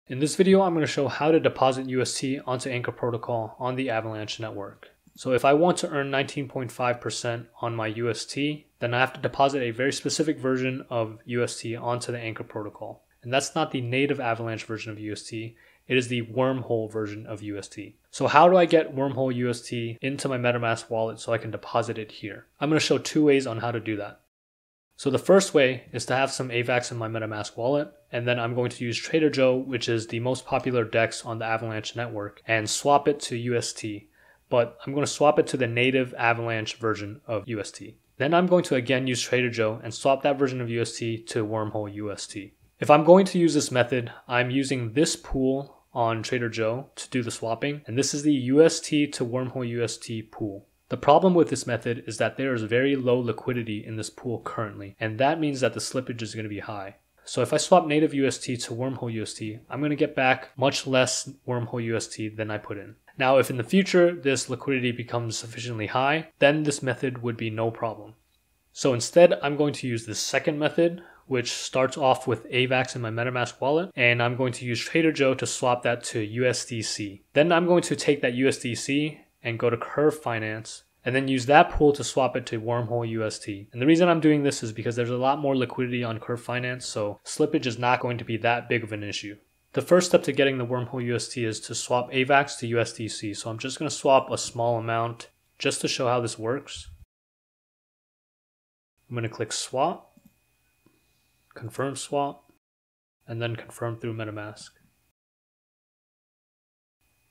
In this video, I'm going to show how to deposit UST onto Anchor Protocol on the Avalanche network. So if I want to earn 19.5% on my UST, then I have to deposit a very specific version of UST onto the Anchor Protocol. And that's not the native Avalanche version of UST, it is the Wormhole version of UST. So how do I get Wormhole UST into my MetaMask wallet so I can deposit it here? I'm going to show two ways on how to do that. So the first way is to have some AVAX in my MetaMask wallet, and then I'm going to use Trader Joe, which is the most popular DEX on the Avalanche network, and swap it to UST. But I'm going to swap it to the native Avalanche version of UST. Then I'm going to again use Trader Joe and swap that version of UST to Wormhole UST. If I'm going to use this method, I'm using this pool on Trader Joe to do the swapping, and this is the UST to Wormhole UST pool. The problem with this method is that there is very low liquidity in this pool currently, and that means that the slippage is going to be high. So if I swap native UST to Wormhole UST, I'm going to get back much less Wormhole UST than I put in. Now, if in the future this liquidity becomes sufficiently high, then this method would be no problem. So instead, I'm going to use the second method, which starts off with AVAX in my MetaMask wallet, and I'm going to use Trader Joe to swap that to USDC. Then I'm going to take that USDC and go to Curve Finance, and then use that pool to swap it to Wormhole UST. And the reason I'm doing this is because there's a lot more liquidity on Curve Finance, so slippage is not going to be that big of an issue. The first step to getting the Wormhole UST is to swap AVAX to USDC, so I'm just going to swap a small amount just to show how this works. I'm going to click Swap, Confirm Swap, and then Confirm through MetaMask.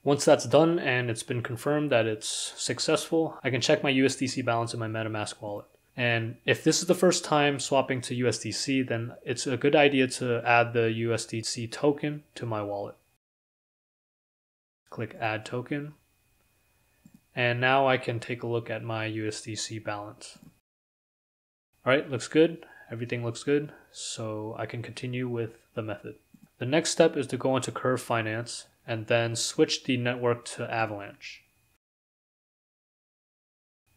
Once that's done and it's been confirmed that it's successful, I can check my USDC balance in my MetaMask wallet. And if this is the first time swapping to USDC, then it's a good idea to add the USDC token to my wallet. Click Add Token. And now I can take a look at my USDC balance. All right, looks good. Everything looks good. So I can continue with the method. The next step is to go into Curve Finance and then switch the network to Avalanche.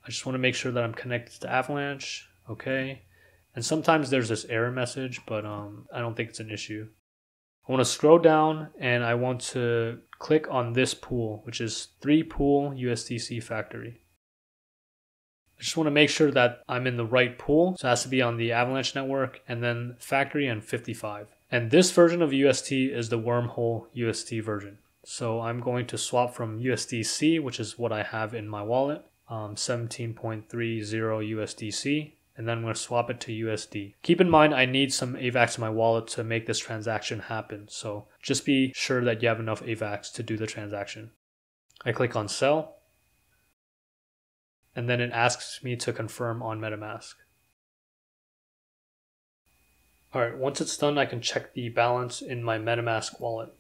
I just want to make sure that I'm connected to Avalanche. Okay. And sometimes there's this error message, but I don't think it's an issue. I want to scroll down and I want to click on this pool, which is 3 pool USDC factory. I just want to make sure that I'm in the right pool. So it has to be on the Avalanche network and then factory and 55. And this version of UST is the Wormhole UST version. So I'm going to swap from USDC, which is what I have in my wallet, 17.30 USDC, and then I'm going to swap it to USD. Keep in mind, I need some AVAX in my wallet to make this transaction happen. So just be sure that you have enough AVAX to do the transaction. I click on Sell, and then it asks me to confirm on MetaMask. All right, once it's done, I can check the balance in my MetaMask wallet.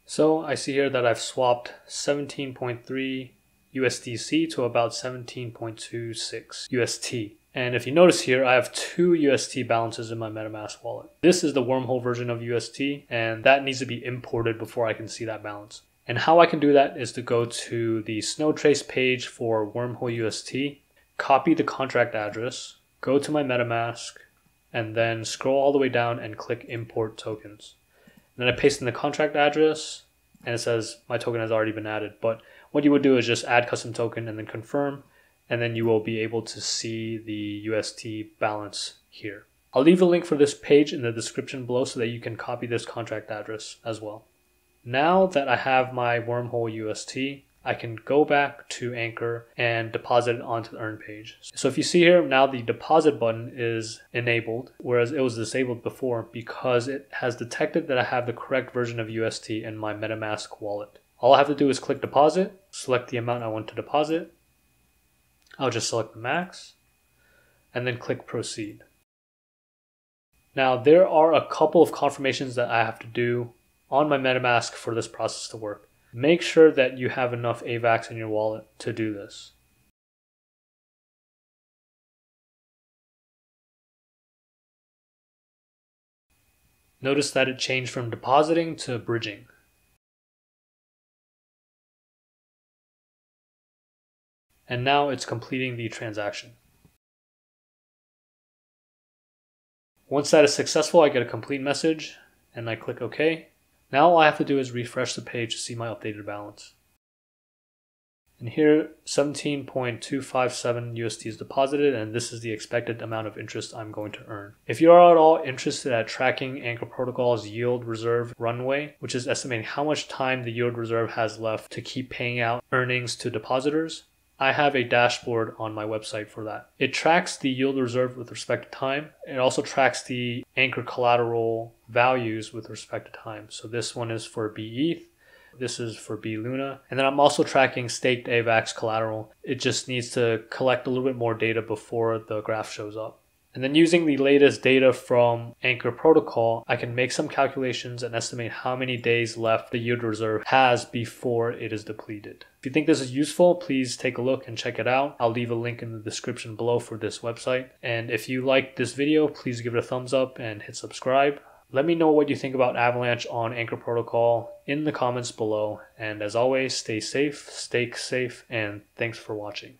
So I see here that I've swapped 17.3 USDC to about 17.26 UST. And if you notice here, I have 2 UST balances in my MetaMask wallet. This is the Wormhole version of UST, and that needs to be imported before I can see that balance. And how I can do that is to go to the Snowtrace page for Wormhole UST, copy the contract address, go to my MetaMask, and then scroll all the way down and click Import Tokens. And then I paste in the contract address, and it says my token has already been added. But what you would do is just add custom token and then confirm, and then you will be able to see the UST balance here. I'll leave a link for this page in the description below so that you can copy this contract address as well. Now that I have my Wormhole UST, I can go back to Anchor and deposit it onto the earn page. So if you see here, now the deposit button is enabled, whereas it was disabled before because it has detected that I have the correct version of UST in my MetaMask wallet. All I have to do is click deposit, select the amount I want to deposit. I'll just select the max and then click proceed. Now there are a couple of confirmations that I have to do on my MetaMask for this process to work. Make sure that you have enough AVAX in your wallet to do this. Notice that it changed from depositing to bridging. And now it's completing the transaction. Once that is successful, I get a complete message and I click OK. Now all I have to do is refresh the page to see my updated balance. And here 17.257 USD is deposited, and this is the expected amount of interest I'm going to earn. If you are at all interested at tracking Anchor Protocol's yield reserve runway, which is estimating how much time the yield reserve has left to keep paying out earnings to depositors, I have a dashboard on my website for that. It tracks the yield reserve with respect to time. It also tracks the Anchor collateral values with respect to time. So this one is for BETH. This is for BLUNA. And then I'm also tracking staked AVAX collateral. It just needs to collect a little bit more data before the graph shows up. And then using the latest data from Anchor Protocol, I can make some calculations and estimate how many days left the yield reserve has before it is depleted. If you think this is useful, please take a look and check it out. I'll leave a link in the description below for this website. And if you liked this video, please give it a thumbs up and hit subscribe. Let me know what you think about Avalanche on Anchor Protocol in the comments below. And as always, stay safe, and thanks for watching.